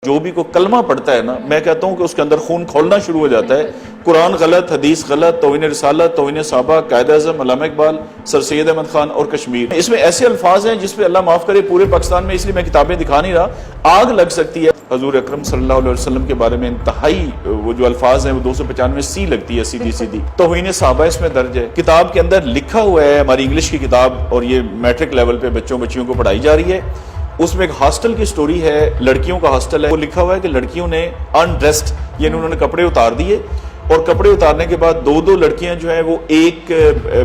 جو بھی کوئی کلمہ پڑھتا ہے نا، میں کہتا ہوں کہ اس کے اندر خون کھولنا شروع ہو جاتا ہے۔ قرآن غلط، حدیث غلط، توہین رسالت، توہین صحابہ، قائد اعظم علامہ اقبال، سر سید احمد خان اور کشمیر، اس میں ایسے الفاظ ہیں جس پہ اللہ معاف کرے پورے پاکستان میں، اس لیے میں کتابیں دکھا نہیں رہا، آگ لگ سکتی ہے۔ حضور اکرم صلی اللہ علیہ وسلم کے بارے میں انتہائی وہ جو الفاظ ہیں وہ 295 سی لگتی ہے، سیدھی سیدھی توہین صحابہ اس میں درج ہے۔ کتاب کے اندر لکھا ہوا ہے، ہماری انگلش کی کتاب، اور یہ میٹرک لیول پہ بچیوں کو پڑھائی جا رہی ہے، اس میں ایک ہاسٹل کی سٹوری ہے، لڑکیوں کا ہاسٹل ہے، وہ لکھا ہوا ہے کہ لڑکیوں نے انڈریسڈ، یعنی انہوں نے کپڑے اتار دیے، اور کپڑے اتارنے کے بعد دو لڑکیاں جو ہیں وہ ایک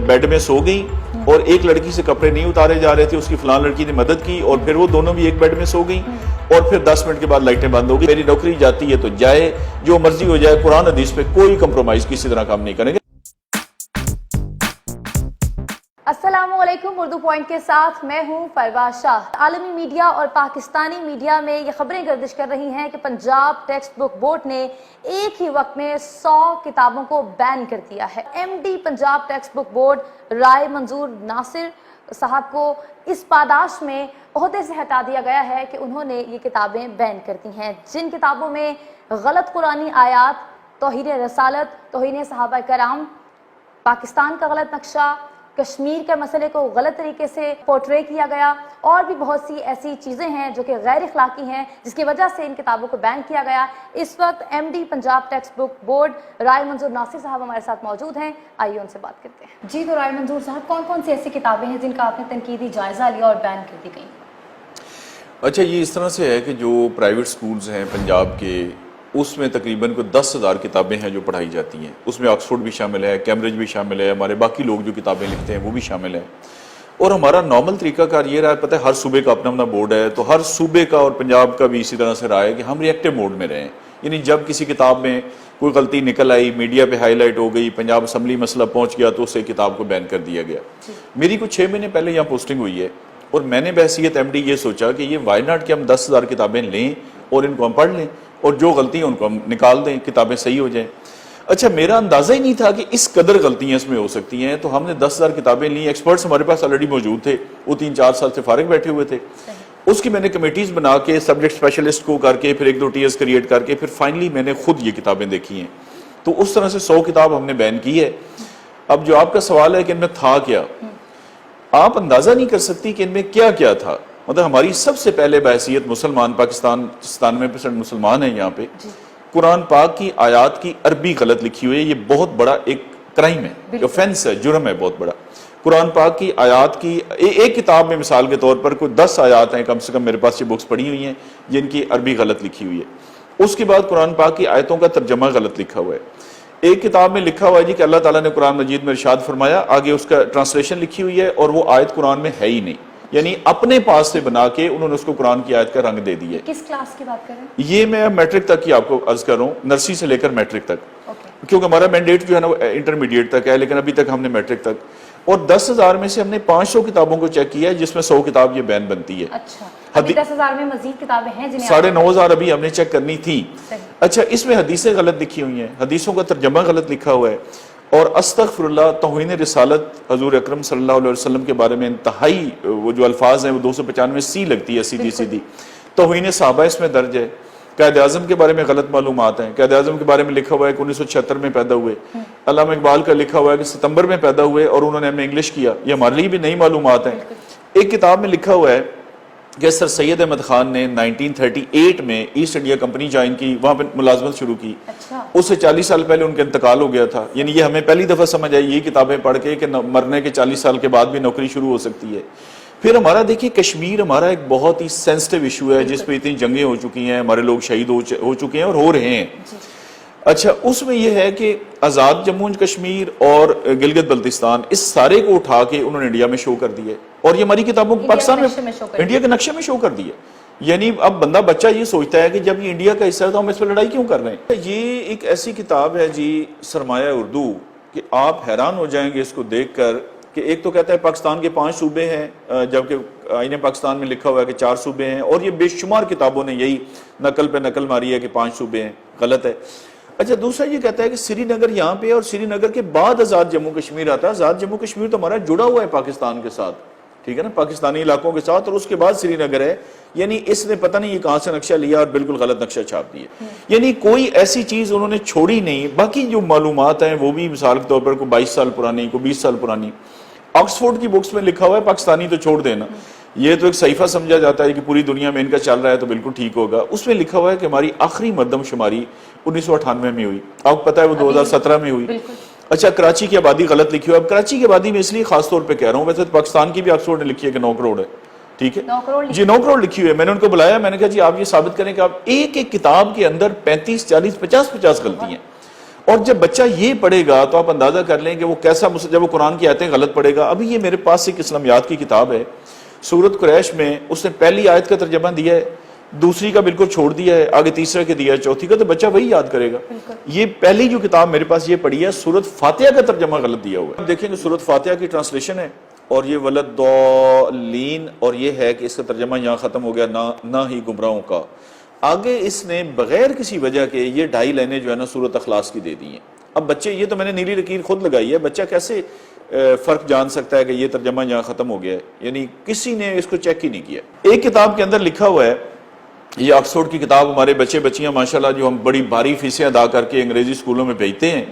بیڈ میں سو گئیں، اور ایک لڑکی سے کپڑے نہیں اتارے جا رہے تھے، اس کی فلان لڑکی نے مدد کی، اور پھر وہ دونوں بھی ایک بیڈ میں سو گئیں، اور پھر 10 منٹ کے بعد لائٹیں بند ہو گئی۔ میری نوکری جاتی ہے تو جائے، جو مرضی ہو جائے، قرآن حدیث پہ کوئی کمپرومائز کسی طرح کام نہیں کریں گے۔ السلام علیکم، اردو پوائنٹ کے ساتھ میں ہوں پرواز شاہ۔ عالمی میڈیا اور پاکستانی میڈیا میں یہ خبریں گردش کر رہی ہیں کہ پنجاب ٹیکسٹ بک بورڈ نے ایک ہی وقت میں 100 کتابوں کو بین کر دیا ہے۔ M D Punjab textbook board Rai Manzoor Nasir صاحب کو اس پاداش میں عہدے سے ہٹا دیا گیا ہے کہ انہوں نے یہ کتابیں بین کر دی ہیں، جن کتابوں میں غلط قرآنی آیات، توہین رسالت، توہین صحابہ کرام، پاکستان کا غلط نقشہ، کشمیر کے مسئلے کو غلط طریقے سے پورٹرے کیا گیا، اور بھی بہت سی ایسی چیزیں ہیں جو کہ غیر اخلاقی ہیں، جس کی وجہ سے ان کتابوں کو بین کیا گیا۔ اس وقت M D Punjab textbook board Rai Manzoor Nasir صاحب ہمارے ساتھ موجود ہیں، آئیے ان سے بات کرتے ہیں۔ جی، تو رائے منظور صاحب، کون کون سی ایسی کتابیں ہیں جن کا آپ نے تنقیدی جائزہ لیا اور بین کر دی گئی؟ اچھا، یہ اس طرح سے ہے کہ جو پرائیویٹ سکولز ہیں پنجاب کے، اس میں تقریباً کوئی 10,000 کتابیں ہیں جو پڑھائی جاتی ہیں، اس میں آکسفورڈ بھی شامل ہے، کیمبرج بھی شامل ہے، ہمارے باقی لوگ جو کتابیں لکھتے ہیں وہ بھی شامل ہے۔ اور ہمارا نارمل طریقہ کار یہ رہا ہے، پتہ ہے ہر صوبے کا اپنا بورڈ ہے، تو ہر صوبے کا اور پنجاب کا بھی اسی طرح سے رہا ہے کہ ہم ری ایکٹیو موڈ میں رہیں، یعنی جب کسی کتاب میں کوئی غلطی نکل آئی، میڈیا پہ ہائی لائٹ ہو گئی، پنجاب اسمبلی مسئلہ پہنچ گیا، تو اسے کتاب کو بین کر دیا گیا۔ میری کچھ 6 مہینے پہلے یہاں پوسٹنگ ہوئی ہے، اور میں نے بحیثیت ایم ڈی یہ سوچا کہ یہ وائی ناٹ کہ ہم 10,000 کتابیں لیں اور ان کو ہم پڑھ لیں، اور جو غلطی ہیں ان کو ہم نکال دیں، کتابیں صحیح ہو جائیں۔ اچھا، میرا اندازہ ہی نہیں تھا کہ اس قدر غلطیاں اس میں ہو سکتی ہیں، تو ہم نے 10,000 کتابیں لیں، ایکسپرٹس ہمارے پاس آلریڈی موجود تھے، وہ 3-4 سال سے فارغ بیٹھے ہوئے تھے، اس کی میں نے کمیٹیز بنا کے سبجیکٹ اسپیشلسٹ کو کر کے، پھر 1-2 ٹیئرز کریٹ کر کے، پھر فائنلی میں نے خود یہ کتابیں دیکھی ہیں، تو اس طرح سے 100 کتاب ہم نے بین کی ہے۔ اب جو آپ کا سوال ہے کہ ان میں تھا کیا، آپ اندازہ نہیں کر سکتی کہ ان میں کیا کیا تھا۔ مطلب ہماری سب سے پہلے بحیثیت مسلمان، پاکستان 97% مسلمان ہیں یہاں پہ، قرآن پاک کی آیات کی عربی غلط لکھی ہوئی ہے، یہ بہت بڑا ایک کرائم ہے، اوفینس ہے، جرم ہے بہت بڑا۔ قرآن پاک کی آیات کی ایک کتاب میں مثال کے طور پر کوئی 10 آیات ہیں کم سے کم، میرے پاس یہ بکس پڑھی ہوئی ہیں جن کی عربی غلط لکھی ہوئی ہے۔ اس کے بعد قرآن پاک کی آیتوں کا ترجمہ غلط لکھا ہوا ہے۔ ایک کتاب میں لکھا ہوا ہے جی کہ اللہ تعالیٰ نے قرآن مجید میں ارشاد فرمایا، آگے اس کا ٹرانسلیشن لکھی ہوئی ہے اور وہ آیت قرآن میں ہے ہی نہیں، یعنی اپنے پاس سے بنا کے انہوں نے اس کو قرآن کی آیت کا رنگ دے دی ہے۔ کس کلاس کی بات کر رہے ہیں؟ یہ میں میٹرک تک کی آپ کو عرض کر رہا ہوں، نرسری سے لے کر میٹرک تک، کیونکہ ہمارا مینڈیٹ جو ہے نا وہ انٹرمیڈیٹ تک ہے، لیکن ابھی تک ہم نے میٹرک تک، اور 10,000 میں سے ہم نے 500 کتابوں کو چیک کیا ہے، جس میں 100 کتاب یہ بین بنتی ہے۔ اچھا، ابھی 10,000 میں مزید کتابیں ہیں جنہیں 9,500 ابھی ہم نے چیک کرنی تھی۔ اچھا، اس میں حدیثیں غلط لکھی ہوئی ہیں، حدیثوں کا ترجمہ غلط لکھا ہوا ہے، اور استغفر اللہ، توہین رسالت، حضور اکرم صلی اللہ علیہ وسلم کے بارے میں انتہائی وہ جو الفاظ ہیں وہ 295 سی لگتی ہے، سیدھی سیدھی توہین صحابہ اس میں درج ہے۔ قائد اعظم کے بارے میں غلط معلومات ہیں، قائد اعظم کے بارے میں لکھا ہوا ہے کہ 1976 میں پیدا ہوئے، علامہ اقبال کا لکھا ہوا ہے کہ ستمبر میں پیدا ہوئے اور انہوں نے ہمیں انگلش کیا، یہ ہمارے لیے بھی نئی معلومات ہیں۔ ایک کتاب میں لکھا ہوا ہے کہ سر سید احمد خان نے 1938 میں ایسٹ انڈیا کمپنی جوائن کی، وہاں پہ ملازمت شروع کی، اس سے 40 سال پہلے ان کا انتقال ہو گیا تھا، یعنی یہ ہمیں پہلی دفعہ سمجھ آئی یہ کتابیں پڑھ کے کہ مرنے کے 40 سال کے بعد بھی نوکری شروع ہو سکتی ہے۔ پھر ہمارا دیکھیے کشمیر ہمارا ایک بہت ہی سینسٹیو ایشو ہے، جس پہ اتنی جنگیں ہو چکی ہیں، ہمارے لوگ شہید ہو چکے ہیں اور ہو رہے ہیں۔ اچھا، اس میں یہ ہے کہ آزاد جموں کشمیر اور گلگت بلتستان، اس سارے کو اٹھا کے انہوں نے انڈیا میں شو کر دیے، اور یہ ہماری کتابوں کو پاکستان میں انڈیا کے نقشے میں شو کر دیے۔ یعنی اب بچہ یہ سوچتا ہے کہ جب یہ انڈیا کا حصہ ہے تو ہم اس پہ لڑائی کیوں کر رہے ہیں۔ یہ ایک ایسی کتاب ہے جی، سرمایہ اردو، کہ آپ حیران ہو جائیں گے اس کو دیکھ کر، کہ ایک تو کہتا ہے پاکستان کے 5 صوبے ہیں، جبکہ آئین پاکستان میں لکھا ہوا ہے کہ 4 صوبے ہیں، اور یہ بے شمار کتابوں نے یہی نقل پہ نقل ماری ہے کہ 5 صوبے ہیں، غلط ہے۔ اچھا، دوسرا یہ کہتا ہے کہ سری نگر یہاں پہ، اور سری نگر کے بعد آزاد جموں کشمیر آتا ہے۔ آزاد جموں کشمیر تو ہمارا جڑا ہوا ہے پاکستان کے ساتھ، ٹھیک ہے نا, پاکستانی علاقوں کے ساتھ, اور اس کے بعد سری نگر ہے. یعنی اس نے پتہ نہیں یہ کہاں سے نقشہ لیا اور بالکل غلط نقشہ چھاپ دیا. یعنی کوئی ایسی چیز انہوں نے چھوڑی نہیں. باقی جو معلومات ہیں وہ بھی مثال کے طور پر کوئی 22 سال پرانی, کوئی 20 سال پرانی. آکسفورڈ کی بکس میں لکھا ہوا ہے پاکستانی تو چھوڑ دینا, یہ تو ایک صحیفہ سمجھا جاتا ہے کہ پوری دنیا میں ان کا چل رہا ہے تو بالکل ٹھیک ہوگا. اس میں لکھا ہوا ہے کہ ہماری آخری مردم شماری 1998 میں ہوئی, آپ کو پتہ ہے وہ 2017 میں ہوئی. اچھا, کراچی کی آبادی غلط لکھی ہوئی. اب کراچی کی آبادی میں اس لیے خاص طور پہ کہہ رہا ہوں, ویسے پاکستان کی بھی آکسفورڈ نے لکھی ہے کہ 9 کروڑ ہے, ٹھیک ہے جی 9 کروڑ لکھی ہوئی ہے. میں نے ان کو بلایا, میں نے کہا جی آپ یہ ثابت کریں کہ آپ ایک ایک کتاب کے اندر 35 40 50 غلطی ہیں. اور جب بچہ یہ پڑھے گا تو آپ اندازہ کر لیں کہ وہ کیسا, جب وہ قرآن کی آیتیں غلط پڑھے گا. ابھی یہ میرے پاس ایک اسلامیات کی کتاب ہے, سورۃ قریش میں اس نے پہلی آیت کا ترجمہ دیا ہے, دوسری کا بالکل چھوڑ دیا ہے, آگے تیسرا کے دیا ہے, چوتھی کا, تو بچہ وہی یاد کرے گا. یہ پہلی جو کتاب میرے پاس یہ پڑھی ہے, سورۃ فاتحہ کا ترجمہ غلط دیا ہوا ہے. اب دیکھیں کہ سورۃ فاتحہ کی ٹرانسلیشن ہے اور یہ ولدالضالین, اور یہ ہے کہ اس کا ترجمہ یہاں ختم ہو گیا, نہ ہی گمراہوں کا. آگے اس نے بغیر کسی وجہ کے یہ 2.5 لائنیں جو ہے نا سورۃ اخلاص کی دے دی ہیں. اب بچے, یہ تو میں نے نیلی لکیر خود لگائی ہے, بچہ کیسے فرق جان سکتا ہے کہ یہ ترجمہ یہاں ختم ہو گیا ہے؟ یعنی کسی نے اس کو چیک ہی نہیں کیا. ایک کتاب کے اندر لکھا ہوا ہے, یہ آکسفورڈ کی کتاب, ہمارے بچے بچیاں ماشاءاللہ جو ہم بڑی بھاری فیسیں ادا کر کے انگریزی اسکولوں میں بھیجتے ہیں,